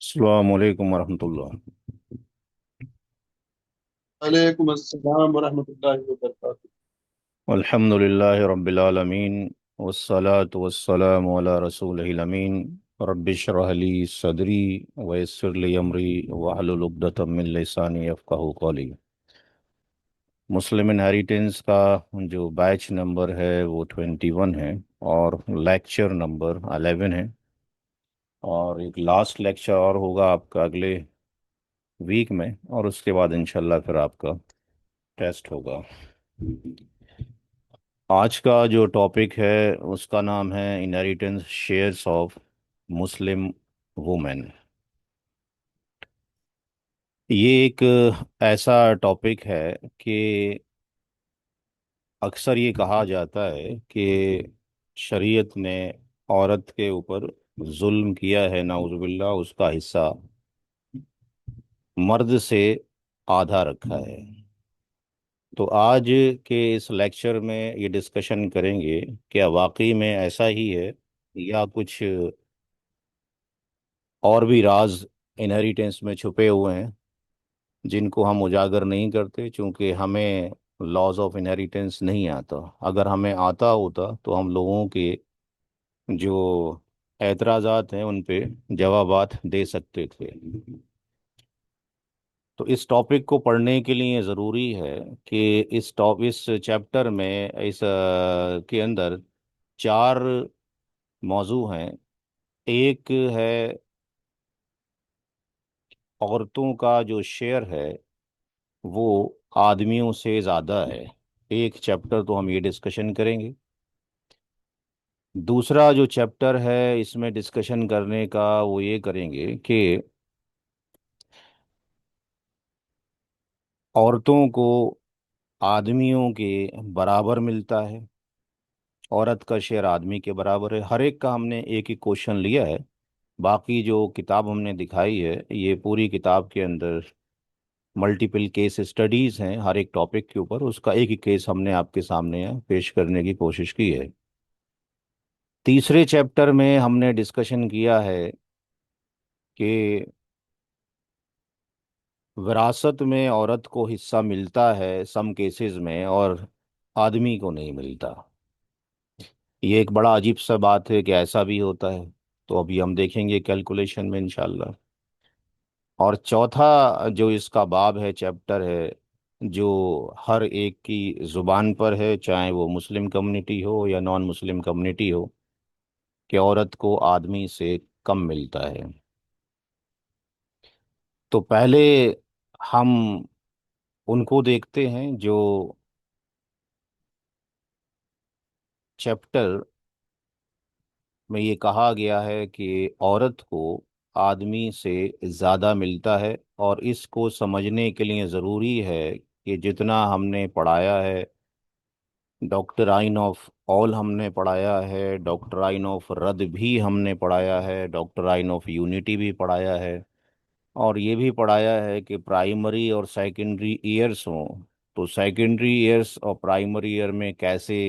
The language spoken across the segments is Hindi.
अस्सलाम वालेकुम वरहमतुल्लाह। वालेकुम अस्सलाम वरहमतुल्लाहि वबरकातुह। अल्हम्दुलिल्लाहि रब्बिल आलमीन वस्सलातु वस्सलामु अला रसूलिहिल अमीन। रब्बि इश्रह ली सदरी व यस्सिर ली अमरी वहलुल उक़दतम मिन लिसानी यफ़क़हू क़ौली। मुस्लिम इनहेरिटेंस का जो बैच नंबर है वो 21 है और लेक्चर नंबर 11 है। और एक लास्ट लेक्चर और होगा आपका अगले वीक में, और उसके बाद इंशाल्लाह फिर आपका टेस्ट होगा। आज का जो टॉपिक है उसका नाम है inheritance shares of Muslim women. ये एक ऐसा टॉपिक है कि अक्सर ये कहा जाता है कि शरीयत ने औरत के ऊपर जुल्म किया है, नाउजुबिल्लाह, उसका हिस्सा मर्द से आधा रखा है। तो आज के इस लेक्चर में ये डिस्कशन करेंगे क्या वाकई में ऐसा ही है, या कुछ और भी राज इनहेरिटेंस में छुपे हुए हैं जिनको हम उजागर नहीं करते, क्योंकि हमें लॉज ऑफ इनहेरिटेंस नहीं आता। अगर हमें आता होता तो हम लोगों के जो एतराज़ात हैं उन पे जवाबात दे सकते थे। तो इस टॉपिक को पढ़ने के लिए ज़रूरी है कि इस चैप्टर में के अंदर चार मौजू हैं। एक है औरतों का जो शेयर है वो आदमियों से ज़्यादा है। एक चैप्टर तो हम ये डिस्कशन करेंगे। दूसरा जो चैप्टर है इसमें डिस्कशन करने का वो ये करेंगे कि औरतों को आदमियों के बराबर मिलता है, औरत का शेयर आदमी के बराबर है। हर एक का हमने एक ही क्वेश्चन लिया है। बाकी जो किताब हमने दिखाई है, ये पूरी किताब के अंदर मल्टीपल केस स्टडीज़ हैं। हर एक टॉपिक के ऊपर उसका एक ही केस हमने आपके सामने पेश करने की कोशिश की है। तीसरे चैप्टर में हमने डिस्कशन किया है कि विरासत में औरत को हिस्सा मिलता है सम केसेस में, और आदमी को नहीं मिलता। ये एक बड़ा अजीब सा बात है कि ऐसा भी होता है। तो अभी हम देखेंगे कैलकुलेशन में इंशाल्लाह। और चौथा जो इसका बाब है, चैप्टर है, जो हर एक की ज़ुबान पर है, चाहे वो मुस्लिम कम्युनिटी हो या नॉन मुस्लिम कम्युनिटी हो, कि औरत को आदमी से कम मिलता है। तो पहले हम उनको देखते हैं जो चैप्टर में ये कहा गया है कि औरत को आदमी से ज़्यादा मिलता है। और इसको समझने के लिए ज़रूरी है कि जितना हमने पढ़ाया है, डॉक्ट्राइन ऑफ ऑल हमने पढ़ाया है, डॉक्ट्राइन ऑफ रद भी हमने पढ़ाया है, डॉक्ट्राइन ऑफ यूनिटी भी पढ़ाया है, और ये भी पढ़ाया है कि प्राइमरी और सेकेंडरी ईयर्स हों तो सेकेंडरी ईयर्स और प्राइमरी ईयर में कैसे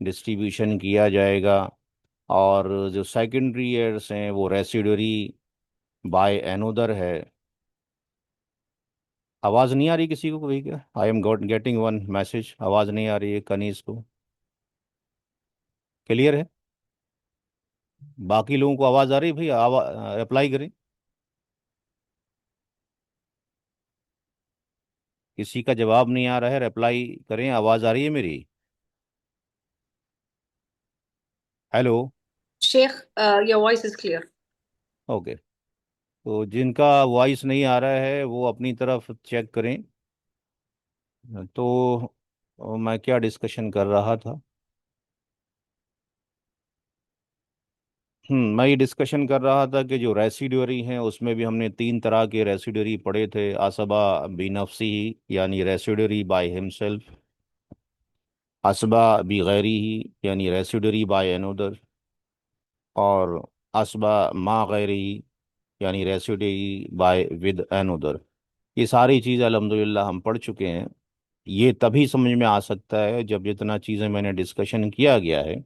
डिस्ट्रीब्यूशन किया जाएगा। और जो सेकेंडरी ईयर्स हैं वो रेसिडुअरी बाय एनोदर है। आवाज़ नहीं आ रही किसी को कोई क्या? I am got getting one message, आवाज़ नहीं आ रही है कनीज को। क्लियर है? बाकी लोगों को आवाज़ आ रही है? भाई अप्लाई करें। किसी का जवाब नहीं आ रहा है, रिप्लाई करें। आवाज़ आ रही है मेरी? Hello? Sheikh, your voice is clear. Okay. तो जिनका वॉइस नहीं आ रहा है वो अपनी तरफ चेक करें। तो मैं क्या डिस्कशन कर रहा था? मैं ये डिस्कशन कर रहा था कि जो रेसिड्यूरी हैं उसमें भी हमने तीन तरह के रेसिड्यूरी पढ़े थे। असबा बिनफ्सी यानी रेसिड्यूरी बाय हिमसेल्फ, असबा बी गैरी ही यानी रेसिड्यूरी बाय अनदर, और असबा मा गैरी यानी रेसिड्यूरी बाय विद अनदर। ये सारी चीज़ें अल्हम्दुलिल्लाह हम पढ़ चुके हैं। ये तभी समझ में आ सकता है जब जितना चीज़ें मैंने डिस्कशन किया गया है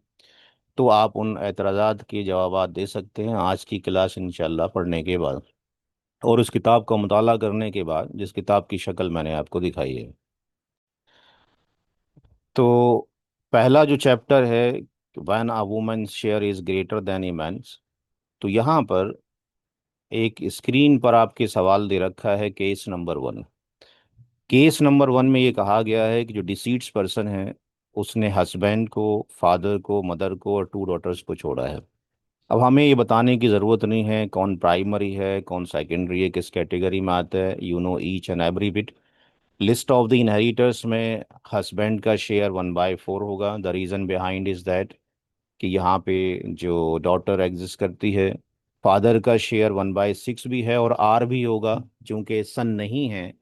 तो आप उन एतराज़ात के जवाबात दे सकते हैं आज की क्लास इंशाल्लाह पढ़ने के बाद। और उस किताब का मुताला करने के बाद जिस किताब की शक्ल मैंने आपको दिखाई है, तो पहला जो चैप्टर है, when a woman share is greater than a man's, तो यहाँ पर एक स्क्रीन पर आपके सवाल दे रखा है केस नंबर 1। केस नंबर 1 में ये कहा गया है कि जो डिसीड्स पर्सन है उसने हस्बैंड को, फादर को, मदर को और 2 डॉटर्स को छोड़ा है। अब हमें ये बताने की ज़रूरत नहीं है कौन प्राइमरी है कौन सेकेंडरी है, किस कैटेगरी में आता है, you know each and every bit. List of the inheritors में हस्बैंड का शेयर 1/4 होगा। The reason behind is that कि यहाँ पे जो डॉटर एग्जिस्ट करती है, फादर का शेयर 1/6 भी है और आर भी होगा, चूंकि सन नहीं है,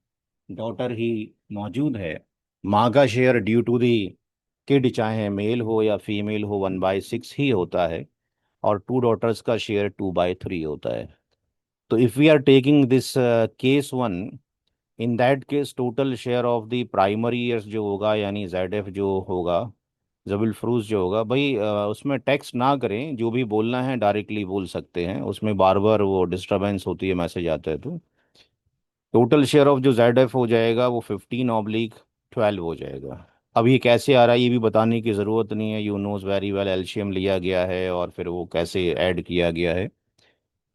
डॉटर ही मौजूद है। माँ का share due to the kid, चाहे मेल हो या फीमेल हो, 1/6 ही होता है। और 2 डॉटर्स का शेयर 2/3 होता है। तो if we are taking this case 1, in that case total share of the primary years जो होगा, यानी ZF जो होगा, जबिल फ्रूज जो होगा भाई, उसमें टेक्स्ट ना करें, जो भी बोलना है डायरेक्टली बोल सकते हैं, उसमें बार बार वो डिस्टरबेंस होती है, मैसेज आता है। तो टोटल शेयर ऑफ जो ZF हो जाएगा वो 15/12 हो जाएगा। अब ये कैसे आ रहा है ये भी बताने की ज़रूरत नहीं है, you knows very well, LCM लिया गया है और फिर वो कैसे ऐड किया गया है।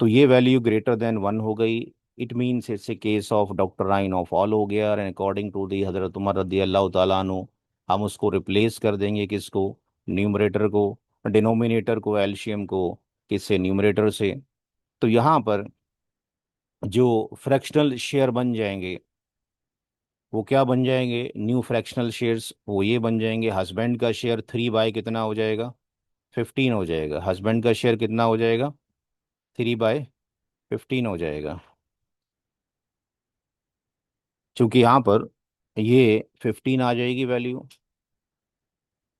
तो ये वैल्यू ग्रेटर देन 1 हो गई। It means it's a case of doctrine of all हो गया, एंड अकॉर्डिंग टू दी हज़रत उमर रदी अल्लाह ताला अन्हु, हम उसको रिप्लेस कर देंगे किसको, न्यूमरेटर को, डिनोमिनेटर को, एलसीएम को, किससे, न्यूमरेटर से। तो यहाँ पर जो फ्रैक्शनल शेयर बन जाएंगे वो क्या बन जाएंगे, न्यू फ्रैक्शनल शेयर्स, वो ये बन जाएंगे, हस्बैंड का शेयर 3/कितना हो जाएगा, 15 हो जाएगा। हस्बैंड का शेयर कितना हो जाएगा, 3/15 हो जाएगा। क्योंकि यहाँ पर ये 15 आ जाएगी वैल्यू,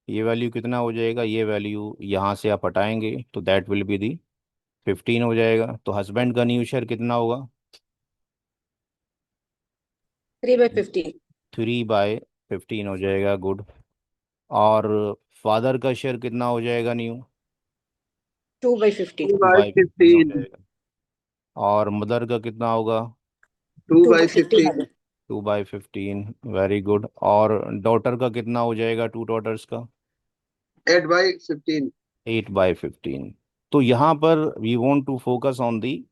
ये वैल्यू कितना हो जाएगा, ये वैल्यू यहाँ से आप हटाएंगे तो दैट विल बी दी 15 हो जाएगा। तो हस्बैंड का न्यू शेयर कितना होगा, 3/15. 3/15 हो जाएगा, गुड। और फादर का शेयर कितना हो जाएगा न्यू, 2/15. Two two by by fifteen हो फिफ्टीन जाएगा। और मदर का कितना होगा, two two by by fifteen fifteen 2/15, very good. और डॉटर का कितना हो जाएगा, 2 डॉटर्स का, 8/15। 8/15। तो यहाँ पर we want to focus on the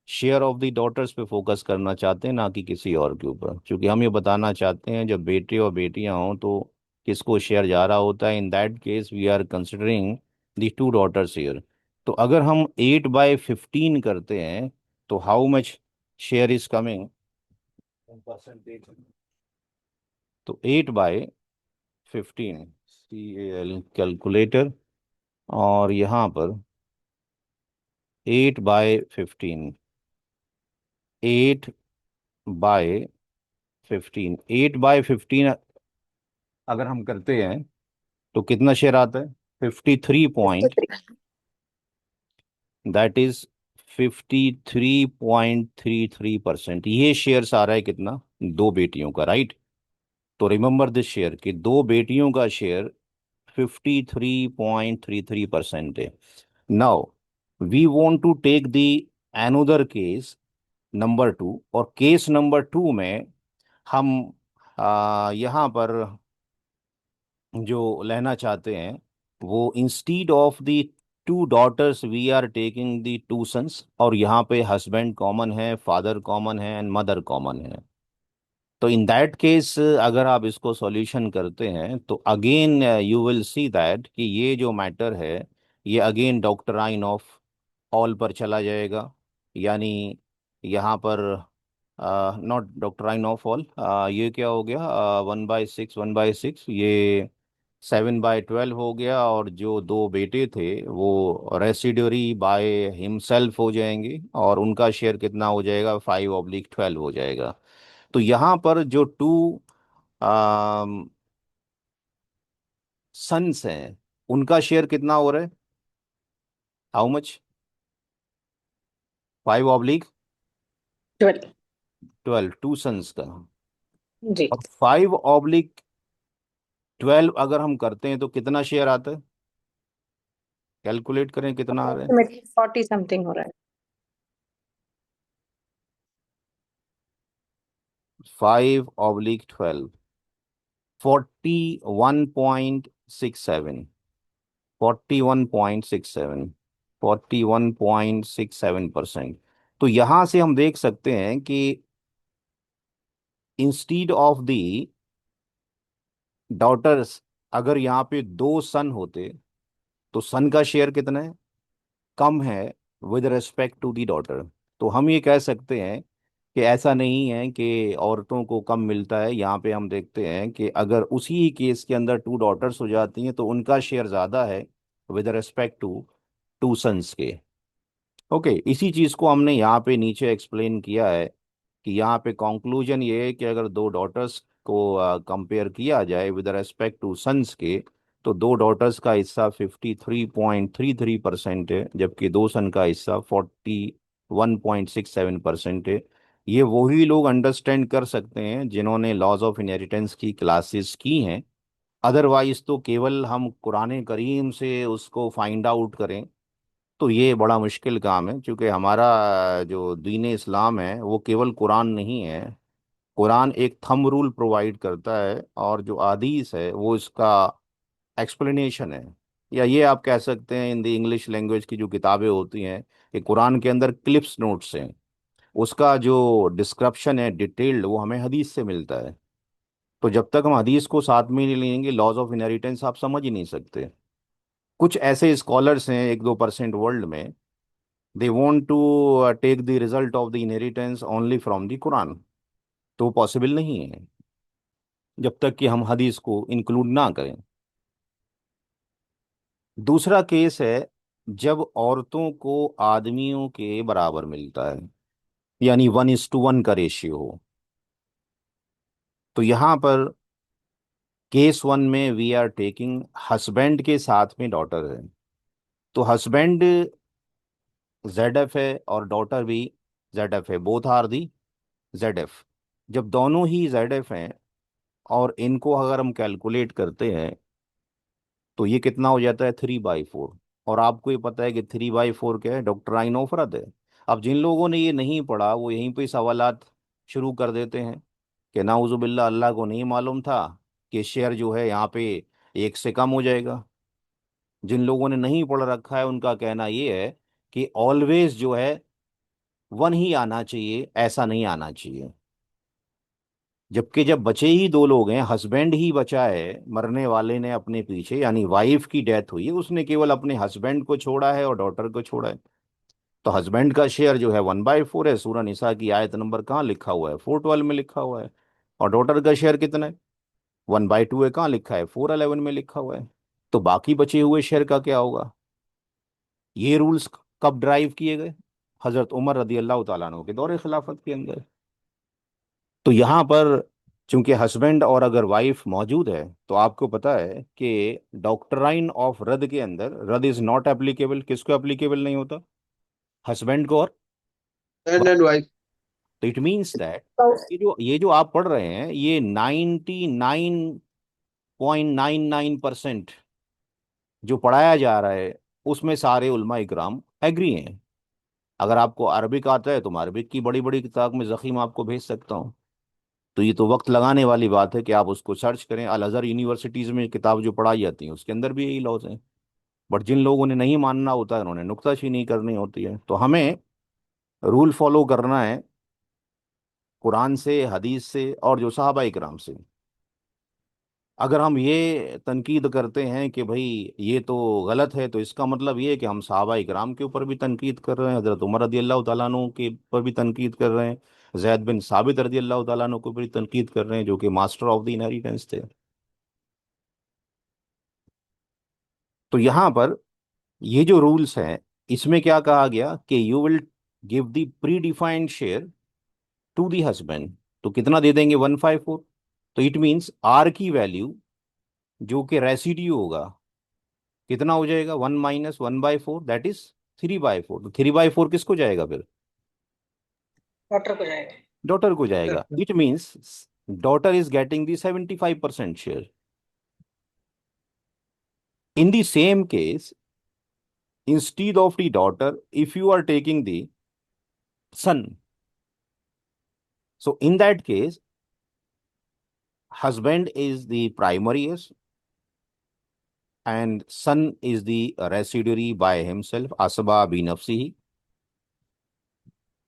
share of the daughters पे फोकस करना चाहते हैं, ना कि किसी और के ऊपर, क्योंकि हम ये बताना चाहते हैं जब बेटे और बेटियां हों तो किसको शेयर जा रहा होता है। In that case we are considering the 2 daughters share. तो अगर हम 8/15 करते हैं तो how much share is coming percentage, तो 8/15, CAL कैलकुलेटर, और यहाँ पर 8/15, 8/15, 8/15 अगर हम करते हैं तो कितना शेयर आता है, 53 दैट इज 53.33%। ये शेयर आ रहा है कितना, 2 बेटियों का, राइट। तो रिमेंबर दिस शेयर कि 2 बेटियों का शेयर 53.33% है। Now we want to take the another case number 2, और केस नंबर 2 में हम यहाँ पर जो लेना चाहते हैं वो, instead of the 2 daughters we are taking the 2 sons, और यहाँ पे हस्बैंड कॉमन है, फादर कॉमन है एंड मदर कॉमन है। तो इन दैट केस अगर आप इसको सॉल्यूशन करते हैं तो again you will see that कि ये जो मैटर है ये अगेन डॉक्ट्राइन ऑफ ऑल पर चला जाएगा। यानी यहाँ पर नॉट डॉक्ट्राइन ऑफ ऑल, ये क्या हो गया, 1/6, 1/6, ये 7/12 हो गया, और जो 2 बेटे थे वो रेसिड्यूरी बाय हिमसेल्फ हो जाएंगे, और उनका शेयर कितना हो जाएगा, 5/12 हो जाएगा। तो यहाँ पर जो 2 सन्स हैं उनका शेयर कितना हो रहा है, हाउ मच, 12. 5/12, 2 सन्स का। जी. और 5/12 अगर हम करते हैं तो कितना शेयर आता है, कैलकुलेट करें कितना आ रहा है, Approximately 40 something हो रहा है. 5/12, 41.67, 41.67, 41.67%। तो यहां से हम देख सकते हैं कि इंस्टीड ऑफ द डॉटर्स, अगर यहाँ पे 2 सन होते तो सन का शेयर कितना है, कम है with respect to the daughter. तो हम ये कह सकते हैं कि ऐसा नहीं है कि औरतों को कम मिलता है। यहाँ पे हम देखते हैं कि अगर उसी केस के अंदर 2 डॉटर्स हो जाती हैं तो उनका शेयर ज़्यादा है विद रिस्पेक्ट टू 2 सन्स के। ओके, इसी चीज़ को हमने यहाँ पे नीचे एक्सप्लेन किया है कि यहाँ पे कंक्लूजन ये है कि अगर 2 डॉटर्स को कंपेयर किया जाए विद रेस्पेक्ट टू सन्स के, तो 2 डॉटर्स का हिस्सा 53.33% है, जबकि 2 सन का हिस्सा 41.67% है। ये वही लोग अंडरस्टैंड कर सकते हैं जिन्होंने लॉज ऑफ इनहेरिटेंस की क्लासेस की हैं। अदरवाइज तो केवल हम कुरान करीम से उसको फाइंड आउट करें तो ये बड़ा मुश्किल काम है, क्योंकि हमारा जो दीन इस्लाम है वो केवल कुरान नहीं है। कुरान एक थंब रूल प्रोवाइड करता है और जो हदीस है वो इसका एक्सप्लेनेशन है। या ये आप कह सकते हैं इन द इंग्लिश लैंग्वेज की जो किताबें होती हैं, कि कुरान के अंदर क्लिप्स नोट्स हैं, उसका जो डिस्क्रिप्शन है डिटेल्ड वो हमें हदीस से मिलता है। तो जब तक हम हदीस को साथ में नहीं लेंगे लॉज ऑफ इनहेरिटेंस आप समझ ही नहीं सकते। कुछ ऐसे स्कॉलर्स हैं 1-2% वर्ल्ड में, they want to take the result of the inheritance only from the Quran. तो पॉसिबल नहीं है जब तक कि हम हदीस को इंक्लूड ना करें। दूसरा केस है जब औरतों को आदमियों के बराबर मिलता है, यानी 1:1 का रेशियो हो। तो यहां पर केस 1 में वी आर टेकिंग हस्बैंड के साथ में डॉटर है। तो हस्बैंड ZF है और डॉटर भी ZF है, बोथ आर दी ZF। जब दोनों ही ZF हैं और इनको अगर हम कैलकुलेट करते हैं तो ये कितना हो जाता है 3/4। और आपको ये पता है कि 3/4 क्या है, डॉक्ट्राइन ऑफ रद है। अब जिन लोगों ने ये नहीं पढ़ा वो यहीं पे सवालात शुरू कर देते हैं कि नाउजुबिल्ला, अल्लाह को नहीं मालूम था कि शेयर जो है यहाँ पे 1 से कम हो जाएगा। जिन लोगों ने नहीं पढ़ रखा है उनका कहना ये है कि ऑलवेज जो है 1 ही आना चाहिए, ऐसा नहीं आना चाहिए। जबकि जब बचे ही 2 लोग हैं, हस्बैंड ही बचा है, मरने वाले ने अपने पीछे यानी वाइफ की डेथ हुई है, उसने केवल अपने हस्बैंड को छोड़ा है और डॉटर को छोड़ा है। तो हस्बैंड का शेयर जो है 1/4 है। सूरह निसा की आयत नंबर कहाँ लिखा हुआ है, 412 में लिखा हुआ है। और डॉटर का शेयर कितना है, 1/2 है, कहाँ लिखा है, 411 में लिखा हुआ है। तो बाकी बचे हुए शेयर का क्या होगा। ये रूल्स कब ड्राइव किए गए, हजरत उमर रदी अल्लाह तआला अन्हु के दौरे खिलाफत के अंदर। तो यहाँ पर चूंकि हस्बैंड और अगर वाइफ मौजूद है तो आपको पता है कि डॉक्ट्राइन ऑफ रद के अंदर रद इज नॉट एप्लीकेबल। किसको एप्लीकेबल नहीं होता, हस्बैंड को और Husband and wife. तो इट मीन्स दैट Spouse. ये जो आप पढ़ रहे हैं ये 99.99% जो पढ़ाया जा रहा है उसमें सारे उलमा इकराम एग्री हैं। अगर आपको अरबिक आता है तो मैं अरबिक की बड़ी बड़ी किताब में ज़ख़ीम आपको भेज सकता हूँ। तो ये तो वक्त लगाने वाली बात है कि आप उसको सर्च करें। अल अज़हर यूनिवर्सिटीज़ में किताब जो पढ़ाई जाती है उसके अंदर भी यही लॉज हैं। बट जिन लोगों ने नहीं मानना होता है उन्होंने नुक्ताचीनी करनी होती है। तो हमें रूल फॉलो करना है कुरान से, हदीस से और जो सहाबा इकराम से। अगर हम ये तनकीद करते हैं कि भाई ये तो गलत है, तो इसका मतलब ये है कि हम सहाबा इकराम के ऊपर भी तनकीद कर रहे हैं, हज़रत उमर रदी अल्लाह तआला अन्हु के ऊपर भी तनकीद कर रहे हैं, ज़ैद बिन साबित रदी अल्लाह तआला अन्हु के ऊपर भी तनकीद कर रहे हैं जो कि मास्टर ऑफ द इनहेरिटेंस थे। तो यहाँ पर ये जो रूल्स हैं इसमें क्या कहा गया कि you will give the predefined share to the husband. तो कितना दे देंगे, 1/4। तो इट मीन्स आर की वैल्यू जो कि रेसिड्यू होगा कितना हो जाएगा, 1 - 1/4 दैट इज 3/4। तो 3/4 किसको जाएगा फिर, डॉटर को जाएगा। डॉटर को जाएगा। It means daughter is getting the 75% share. In the same case instead of the daughter, if you are taking the son, so in that case husband is the primary heirs and son is the residuary by himself, asaba binafsihi।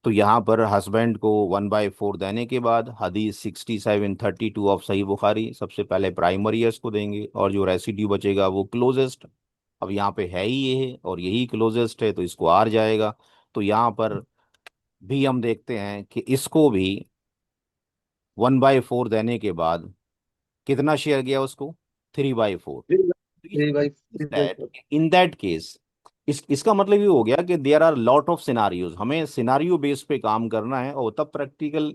तो यहाँ पर हस्बैंड को 1/4 देने के बाद हदीस 67:32 ऑफ सही बुखारी, सबसे पहले प्राइमरी ईयर्स को देंगे और जो रेसिड्यू बचेगा वो क्लोजेस्ट। अब यहाँ पे है ही ये है और यही क्लोजेस्ट है तो इसको आर जाएगा। तो यहाँ पर भी हम देखते हैं कि इसको भी 1/4 देने के बाद कितना शेयर गया उसको, 3/4। Three by that four. In that case इसका मतलब ये हो गया कि there are lot of scenarios, हमें सिनारियो बेस पे काम करना है और तब प्रैक्टिकल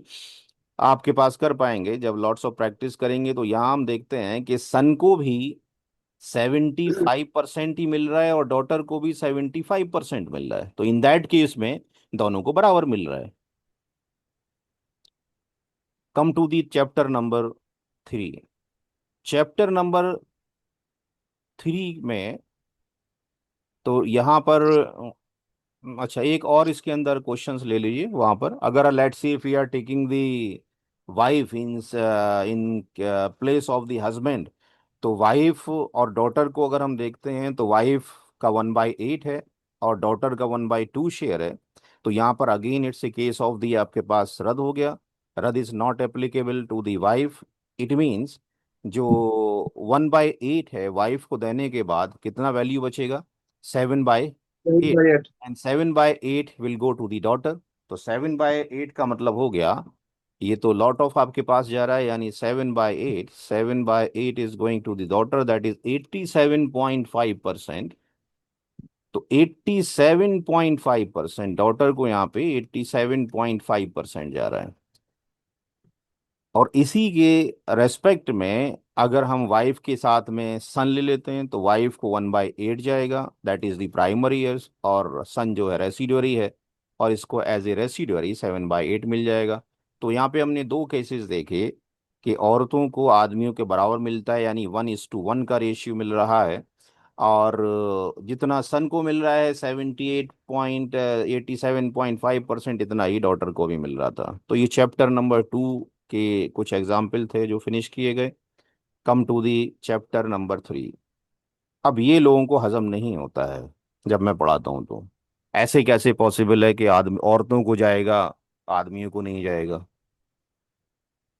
आपके पास कर पाएंगे जब लॉट्स ऑफ प्रैक्टिस करेंगे। तो यहाँ हम देखते हैं कि सन को भी 75% ही मिल रहा है और डॉटर को भी 75% मिल रहा है, तो इन दैट केस में दोनों को बराबर मिल रहा है। Come to the chapter number 3। Chapter number 3 में तो यहाँ पर अच्छा एक और इसके अंदर क्वेश्चंस ले लीजिए। वहां पर अगर let's see if we are taking the wife in in place of the husband, तो वाइफ और डॉटर को अगर हम देखते हैं तो वाइफ का 1/8 है और डॉटर का 1/2 शेयर है। तो यहाँ पर again it's a case of the, आपके पास रद्द हो गया। रद्द is not applicable to the wife. It means जो 1/8 है वाइफ को देने के बाद कितना वैल्यू बचेगा, 7/8, and 7/8 will go to the daughter. तो 7/8 का मतलब हो गया, ये तो लॉट ऑफ आपके पास जा रहा है, यानी 7/8 is going to the daughter, that is 87.5%। तो 87.5% डॉटर को यहाँ पे 87.5% जा रहा है। और इसी के रेस्पेक्ट में अगर हम वाइफ के साथ में सन ले लेते हैं तो वाइफ को 1/8 जाएगा, that is the primary years, और सन जो है रेसिडुअरी है और इसको एज ए रेसिडुअरी 7/8 मिल जाएगा। तो यहाँ पे हमने दो केसेस देखे कि औरतों को आदमियों के बराबर मिलता है, यानी 1:1 का रेशियो मिल रहा है, और जितना सन को मिल रहा है 87.5%, इतना ही डॉटर को भी मिल रहा था। तो ये चैप्टर नंबर 2 के कुछ एग्जाम्पल थे जो फिनिश किए गए। Come to the chapter number 3। अब ये लोगों को हजम नहीं होता है जब मैं पढ़ाता हूँ तो, ऐसे कैसे पॉसिबल है कि आदमी औरतों को जाएगा आदमियों को नहीं जाएगा।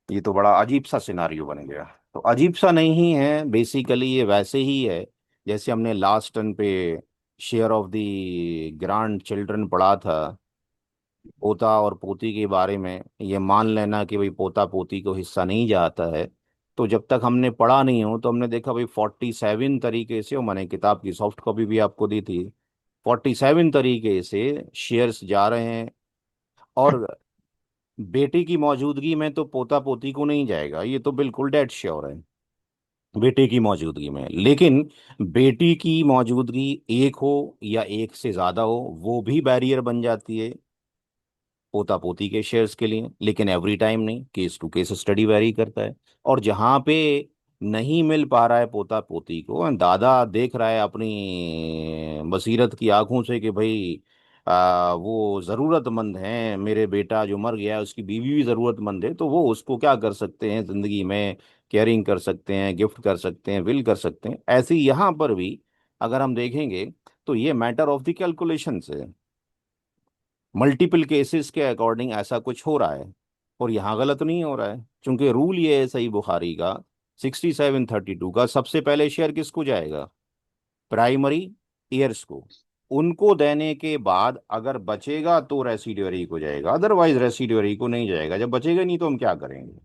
ये तो बड़ा अजीब सा सिनारियो बन गया। तो अजीब सा नहीं है, बेसिकली ये वैसे ही है जैसे हमने लास्ट टर्न पे share of the grand children पढ़ा था, पोता और पोती के बारे में। ये मान लेना कि भाई पोता पोती को हिस्सा नहीं जाता है, तो जब तक हमने पढ़ा नहीं हो तो हमने देखा भाई 47 तरीके से, और मैंने किताब की सॉफ्ट कॉपी भी आपको दी थी, 47 तरीके से शेयर्स जा रहे हैं। और बेटे की मौजूदगी में तो पोता पोती को नहीं जाएगा, ये तो बिल्कुल डेड श्योर है बेटे की मौजूदगी में। लेकिन बेटी की मौजूदगी एक हो या एक से ज्यादा हो वो भी बैरियर बन जाती है पोता पोती के शेयर्स के लिए, लेकिन एवरी टाइम नहीं, case to case study vary करता है। और जहाँ पे नहीं मिल पा रहा है पोता पोती को, दादा देख रहा है अपनी बसीरत की आंखों से कि भाई वो ज़रूरतमंद है, मेरे बेटा जो मर गया है उसकी बीवी भी ज़रूरतमंद है, तो वो उसको क्या कर सकते हैं ज़िंदगी में, केयरिंग कर सकते हैं, गिफ्ट कर सकते हैं, विल कर सकते हैं। ऐसे ही यहाँ पर भी अगर हम देखेंगे तो ये मैटर ऑफ द कैलकुलेशन है, मल्टीपल केसेस के अकॉर्डिंग ऐसा कुछ हो रहा है। और यहाँ गलत नहीं हो रहा है, क्योंकि रूल ये है सही बुखारी का 67:32 का, सबसे पहले शेयर किसको जाएगा, प्राइमरी ईयर्स को। उनको देने के बाद अगर बचेगा तो रेसिड्यूअरी को जाएगा, अदरवाइज रेसिड्यूअरी को नहीं जाएगा। जब बचेगा नहीं तो हम क्या करेंगे।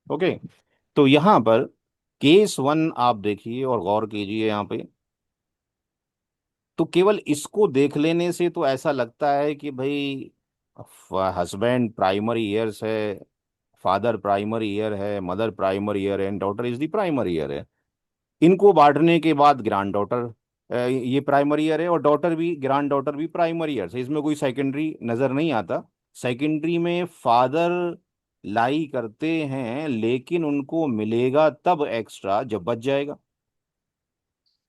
ओके। तो यहाँ पर केस 1 आप देखिए और गौर कीजिए यहाँ पे। तो केवल इसको देख लेने से तो ऐसा लगता है कि भाई हस्बैंड प्राइमरी ईयर्स है, फादर प्राइमरी ईयर है, मदर प्राइमरी ईयर है, and daughter is the primary year है। इनको बांटने के बाद ग्रैंड डॉटर ये प्राइमरी ईयर है और डॉटर भी, ग्रैंड डॉटर भी प्राइमरी ईयर है, इसमें कोई सेकेंडरी नजर नहीं आता। सेकेंडरी में फादर लाई करते हैं लेकिन उनको मिलेगा तब एक्स्ट्रा जब बच जाएगा।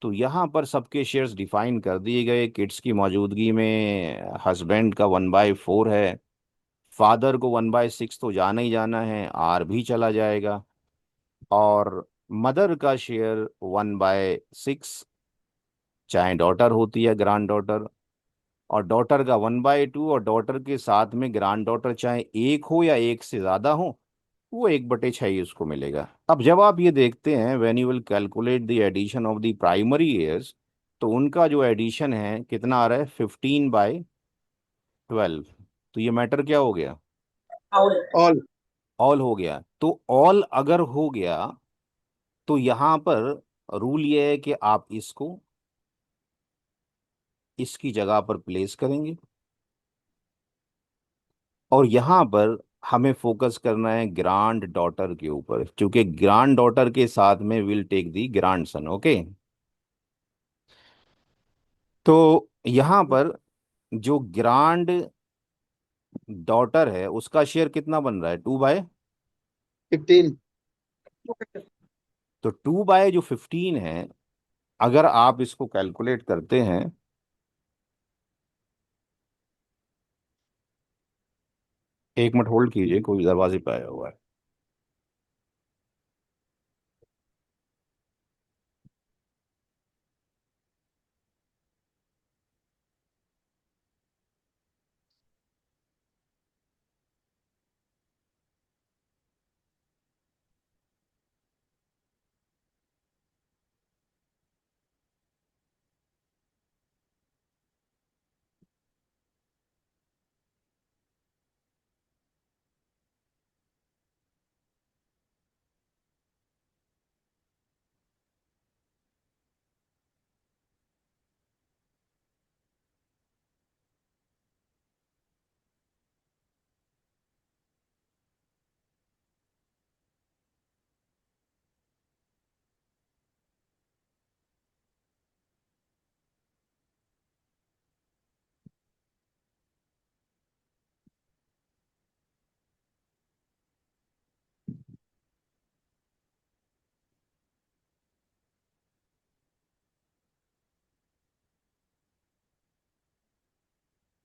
तो यहाँ पर सबके शेयर्स डिफाइन कर दिए गए। किड्स की मौजूदगी में हस्बैंड का 1/4 है, फादर को 1/6 तो जाना ही जाना है, आर भी चला जाएगा। और मदर का शेयर 1/6, चाहे डॉटर होती है ग्रांड डॉटर, और डॉटर का 1/2, और डॉटर के साथ में ग्रांड डॉटर चाहे एक हो या एक से ज्यादा हो, वो 1/6 ही उसको मिलेगा। अब जब आप ये देखते हैं, when you will calculate the addition of the primary heirs, तो उनका जो एडिशन है कितना आ रहा है, 15/12। तो ये मैटर क्या हो गया, All. all, ऑल हो गया। तो ऑल अगर हो गया, तो यहां पर रूल ये है कि आप इसको इसकी जगह पर प्लेस करेंगे, और यहां पर हमें फोकस करना है ग्रांड डॉटर के ऊपर, क्योंकि ग्रांड डॉटर के साथ में will take the grandson. Okay, तो यहां पर जो ग्रांड डॉटर है उसका शेयर कितना बन रहा है, 2/, 15, तो 2/15 है। अगर आप इसको कैलकुलेट करते हैं, एक मिनट होल्ड कीजिए, कोई दरवाजे पे आया हुआ है।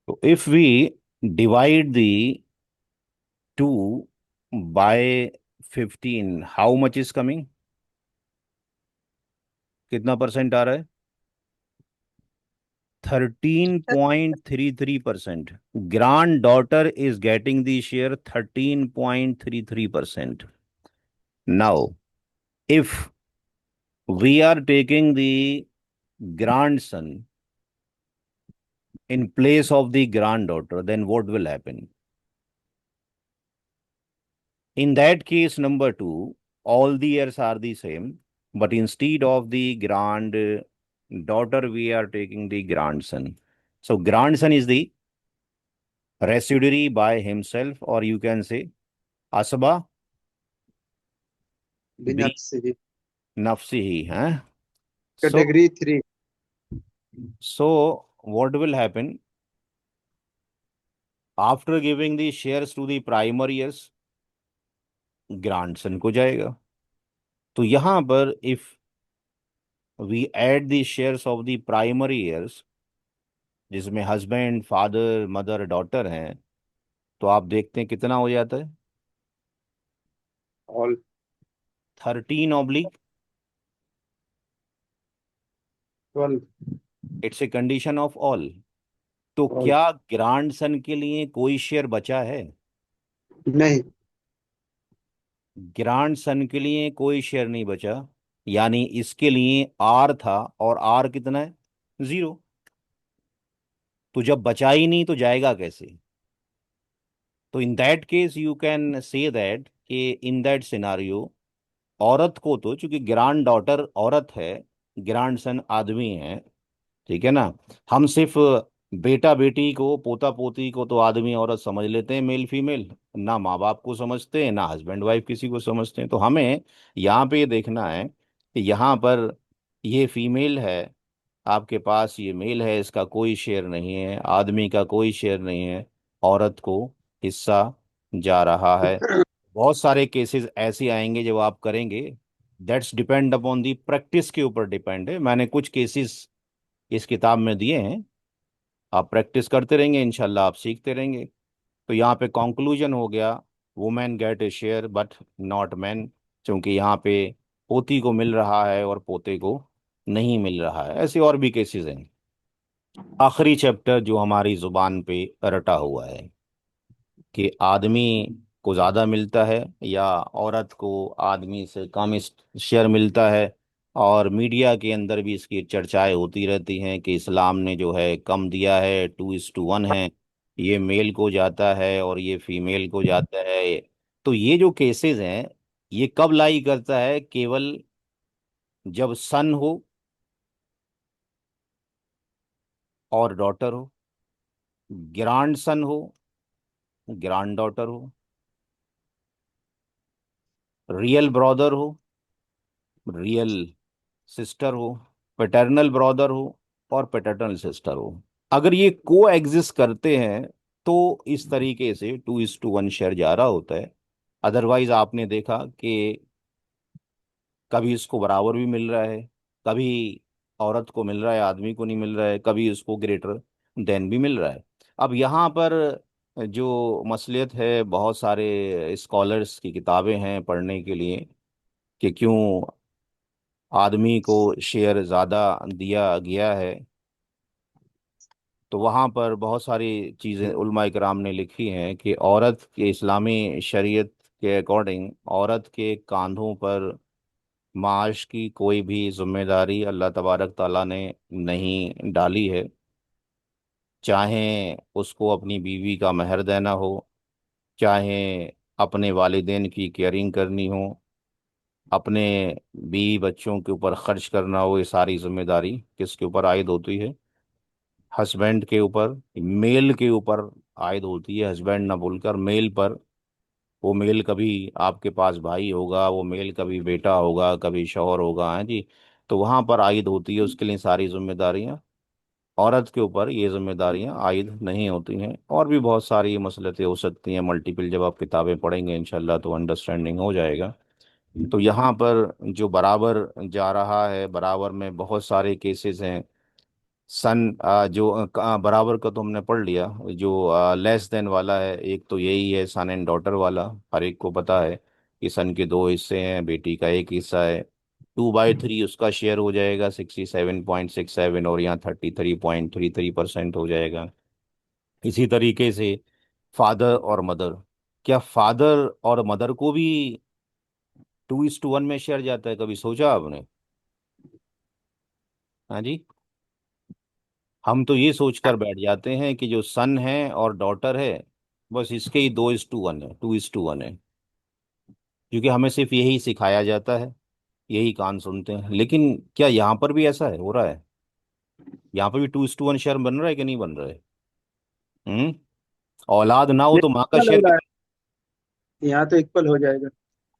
तो if we divide the 2/15, how much is coming, कितना परसेंट आ रहा है, 13.33%। Granddaughter is getting the share 13.33%। Now if we are taking the grandson in place of the granddaughter, then what will happen? In that case, number two, all the years are the same, but instead of the granddaughter, we are taking the grandson. So, grandson is the residuary by himself, or you can say asaba bi binafsihi. nafsihi. Huh? So, Category 3, so what will happen after giving the shares to the primary heirs? grandson को जाएगा। तो यहां पर if we add the shares of the primary heirs, जिसमें हस्बैंड फादर मदर डॉटर हैं, तो आप देखते हैं कितना हो जाता है, all, 13/, 12, it's a condition of all. तो all, क्या ग्रांडसन के लिए कोई शेयर बचा है, नहीं, ग्रांडसन के लिए कोई शेयर नहीं बचा, यानी इसके लिए आर था, और आर कितना है, 0। तो जब बचा ही नहीं तो जाएगा कैसे। तो इन that case you can say that कि इन दैट सिनारियो, औरत को तो, चूंकि ग्रांड डॉटर औरत है, ग्रांड सन आदमी है, ठीक है ना। हम सिर्फ बेटा बेटी को, पोता पोती को तो आदमी औरत समझ लेते हैं, मेल फीमेल, ना माँ बाप को समझते हैं, ना हस्बैंड वाइफ किसी को समझते हैं। तो हमें यहाँ पे ये देखना है कि यहाँ पर ये फीमेल है, आपके पास ये मेल है, इसका कोई शेयर नहीं है, आदमी का कोई शेयर नहीं है, औरत को हिस्सा जा रहा है। बहुत सारे केसेस ऐसे आएंगे जब आप करेंगे, that's depend upon the practice के ऊपर डिपेंड है। मैंने कुछ केसेस इस किताब में दिए हैं, आप प्रैक्टिस करते रहेंगे, इंशाल्लाह आप सीखते रहेंगे। तो यहाँ पे कंक्लूजन हो गया, women gate A share but not man. क्योंकि यहाँ पे पोती को मिल रहा है और पोते को नहीं मिल रहा है। ऐसे और भी केसेस हैं। आखिरी चैप्टर जो हमारी जुबान पे रटा हुआ है कि आदमी को ज़्यादा मिलता है या औरत को आदमी से कम शेयर मिलता है। और मीडिया के अंदर भी इसकी चर्चाएं होती रहती हैं कि इस्लाम ने जो है कम दिया है, 2:1 है, ये मेल को जाता है और ये फीमेल को जाता है। तो ये जो केसेस हैं, ये कब लाई करता है? केवल जब सन हो और डॉटर हो, ग्रांड सन हो, ग्रांड डॉटर हो, रियल ब्रदर हो, रियल सिस्टर हो, पैटर्नल ब्रदर हो और पैटर्नल सिस्टर हो। अगर ये को एग्जिस्ट करते हैं तो इस तरीके से 2:1 शेयर जा रहा होता है। अदरवाइज आपने देखा कि कभी इसको बराबर भी मिल रहा है, कभी औरत को मिल रहा है, आदमी को नहीं मिल रहा है, कभी इसको ग्रेटर देन भी मिल रहा है। अब यहाँ पर जो मसलियत है, बहुत सारे स्कॉलर्स की किताबें हैं पढ़ने के लिए कि क्यों आदमी को शेयर ज़्यादा दिया गया है। तो वहाँ पर बहुत सारी चीज़ें उलमा इकराम ने लिखी हैं कि औरत के इस्लामी शरीयत के अकॉर्डिंग औरत के कांधों पर माश की कोई भी जिम्मेदारी अल्लाह तबारक ताला ने नहीं डाली है। चाहे उसको अपनी बीवी का महर देना हो, चाहे अपने वालिदैन की केयरिंग करनी हो, अपने बीवी बच्चों के ऊपर खर्च करना हो, ये सारी जिम्मेदारी किसके ऊपर आयद होती है? हस्बैंड के ऊपर, मेल के ऊपर आयद होती है। हस्बैंड ना बोलकर मेल पर। वो मेल कभी आपके पास भाई होगा, वो मेल कभी बेटा होगा, कभी शौहर होगा, है जी। तो वहां पर आयद होती है उसके लिए सारी जिम्मेदारियां। औरत के ऊपर ये जिम्मेदारियां आयद नहीं होती हैं। और भी बहुत सारी मसलतें हो सकती हैं मल्टीपल, जब आप किताबें पढ़ेंगे इंशाल्लाह तो अंडरस्टैंडिंग हो जाएगा। तो यहाँ पर जो बराबर जा रहा है, बराबर में बहुत सारे केसेस हैं। सन जो बराबर का तो हमने पढ़ लिया। जो लेस देन वाला है, एक तो यही है सन एंड डॉटर वाला। हर एक को पता है कि सन के दो हिस्से हैं, बेटी का एक हिस्सा है। 2/3 उसका शेयर हो जाएगा 67.67, और यहाँ 33.33% हो जाएगा। इसी तरीके से फादर और मदर, क्या फादर और मदर को भी 2:1 में शेयर जाता है? कभी सोचा आपने? हाँ जी। हम तो ये सोचकर बैठ जाते हैं कि जो सन है और डॉटर है, बस इसके ही 2:1 है, 2:1 है। क्योंकि हमें सिर्फ यही सिखाया जाता है, यही कान सुनते हैं। लेकिन क्या यहाँ पर भी ऐसा है, हो रहा है? यहाँ पर भी 2:1 शेयर बन रहा है कि नहीं बन रहा है? हम्म। औलाद ना हो नहीं, तो माँ का इक्वल हो शेयर रहा कितना? है। यहाँ तो इक्वल हो जाएगा।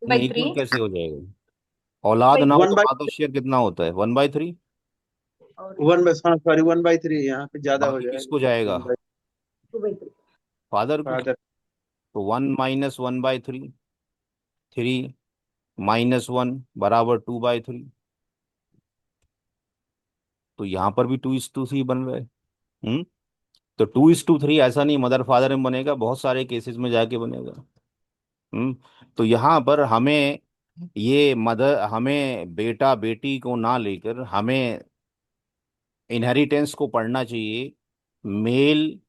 बाई नहीं, थ्री इक्वल कैसे हो जाएगा? औलाद बाई ना हो वन तो बाई माँ का शेयर कितना होता है? 1/3। और 1/, हाँ सॉरी, 1/3 यहाँ पे ज्यादा हो बाकी जाएगा। किसको जाएगा? 1/, 2/3। फादर को। फादर। तो 1 - 1/3, 3 - 1 बराबर 2/3। तो यहाँ पर भी 2:3 बन रहा है। हम्म। तो 2:3 ऐसा नहीं मदर फादर में बनेगा, बहुत सारे केसेस में जाके बनेगा। हम्म। तो यहाँ पर हमें ये मदर, हमें बेटा बेटी को ना लेकर हमें इनहेरिटेंस को पढ़ना चाहिए। मेल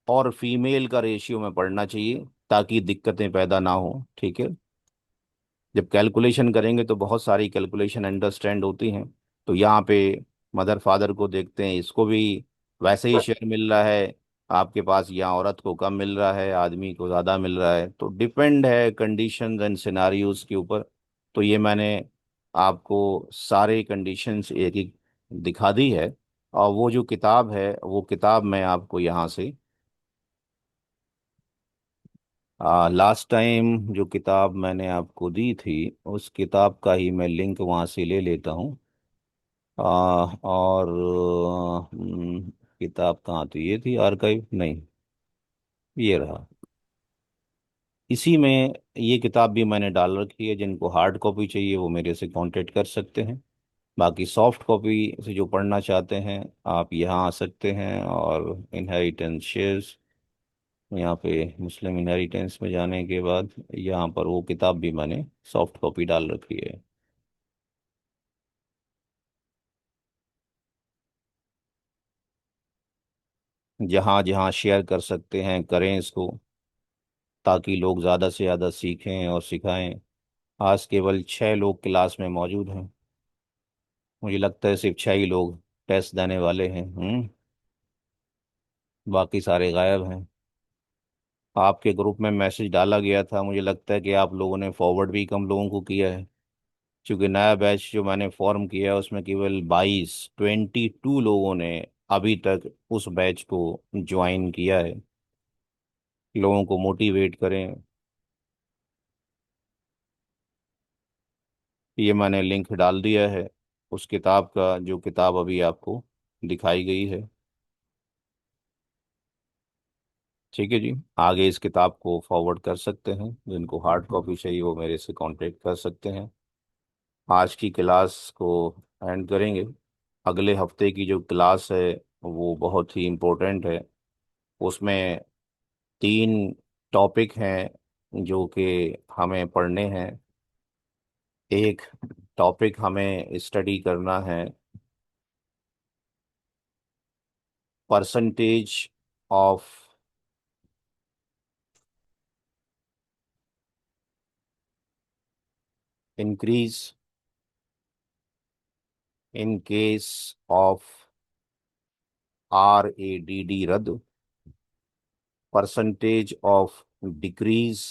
और फीमेल का रेशियो में पढ़ना चाहिए ताकि दिक्कतें पैदा ना हो। ठीक है। जब कैलकुलेशन करेंगे तो बहुत सारी कैलकुलेशन अंडरस्टैंड होती हैं। तो यहाँ पे मदर फादर को देखते हैं, इसको भी वैसे ही शेयर मिल रहा है आपके पास, यहाँ औरत को कम मिल रहा है, आदमी को ज़्यादा मिल रहा है। तो डिपेंड है कंडीशंस एंड सिनारियोज के ऊपर। तो ये मैंने आपको सारे कंडीशंस एक एक दिखा दी है। और वो जो किताब है, वो किताब मैं आपको यहाँ से लास्ट टाइम जो किताब मैंने आपको दी थी, उस किताब का ही मैं लिंक वहाँ से ले लेता हूँ। और किताब कहाँ थी? ये थी आर्काइव, नहीं, ये रहा। इसी में ये किताब भी मैंने डाल रखी है। जिनको हार्ड कॉपी चाहिए वो मेरे से कांटेक्ट कर सकते हैं। बाकी सॉफ्ट कॉपी से जो पढ़ना चाहते हैं, आप यहाँ आ सकते हैं और इनहेरिटेंस शेयर्स यहाँ पे मुस्लिम इनहेरिटेंस में जाने के बाद यहाँ पर वो किताब भी मैंने सॉफ्ट कॉपी डाल रखी है। जहाँ जहाँ शेयर कर सकते हैं करें इसको, ताकि लोग ज़्यादा से ज़्यादा सीखें और सिखाएं। आज केवल 6 लोग क्लास में मौजूद हैं। मुझे लगता है सिर्फ 6 ही लोग टेस्ट देने वाले हैं। बाकी सारे गायब हैं। आपके ग्रुप में मैसेज डाला गया था, मुझे लगता है कि आप लोगों ने फॉरवर्ड भी कम लोगों को किया है, क्योंकि नया बैच जो मैंने फॉर्म किया है उसमें केवल 22 लोगों ने अभी तक उस बैच को ज्वाइन किया है। लोगों को मोटिवेट करें। ये मैंने लिंक डाल दिया है उस किताब का, जो किताब अभी आपको दिखाई गई है। ठीक है जी, आगे इस किताब को फॉरवर्ड कर सकते हैं। जिनको हार्ड कॉपी चाहिए वो मेरे से कांटेक्ट कर सकते हैं। आज की क्लास को एंड करेंगे। अगले हफ्ते की जो क्लास है वो बहुत ही इम्पोर्टेंट है। उसमें 3 टॉपिक हैं जो कि हमें पढ़ने हैं। एक टॉपिक हमें स्टडी करना है, percentage of increase in case of RADD रद्द, percentage of decrease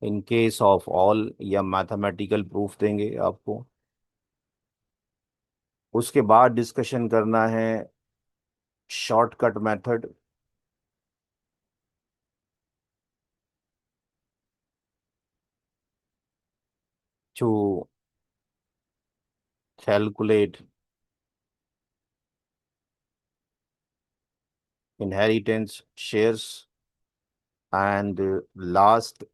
in case of ऑल, या मैथमेटिकल प्रूफ देंगे आपको। उसके बाद डिस्कशन करना है shortcut method to calculate inheritance shares, and last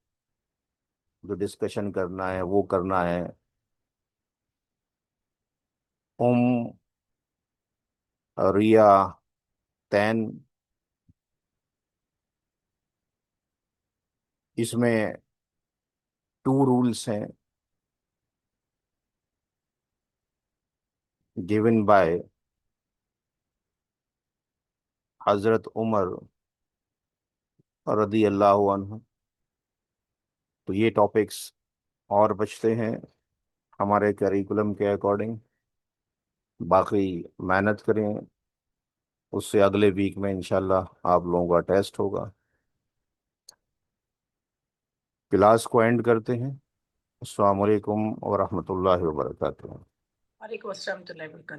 जो डिस्कशन करना है वो करना है उम रिया तैन। इसमें 2 रूल्स हैं गिवन बाय हजरत उमर रदी अल्लाह अन्हु। तो ये टॉपिक्स और बचते हैं हमारे करिकुलम के अकॉर्डिंग। बाकी मेहनत करें। उससे अगले वीक में इंशाल्लाह आप लोगों का टेस्ट होगा। क्लास को एंड करते हैं। अस्सलाम वालेकुम व रहमतुल्लाहि व बरकातुहू। वालेकुम अस्सलाम तो लेवल का